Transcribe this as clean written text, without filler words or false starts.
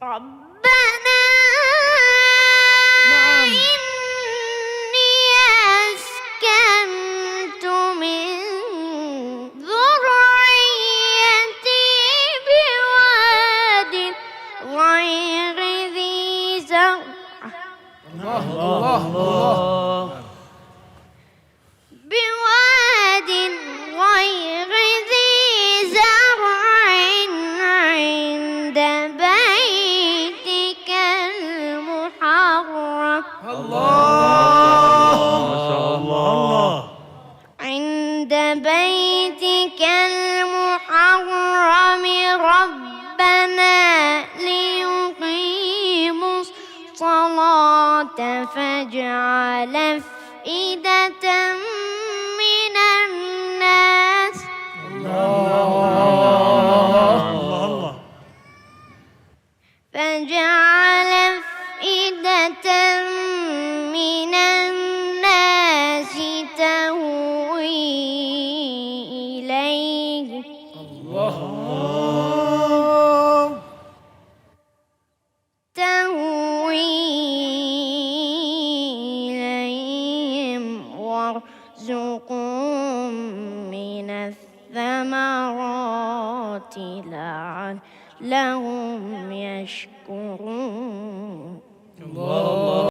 ربنا نعم. إني أسكنت من ذريتي بواد غير ذي زرع بواد غير ذي زرع عند بيتك المحرم عند بيتك المحرم ربنا ليقيموا الصلاة فاجعل أفئدة من الناس فاجعل أفئدة من الناس تهوي إليه وارزقهم من الثمرات لعلهم يشكرون.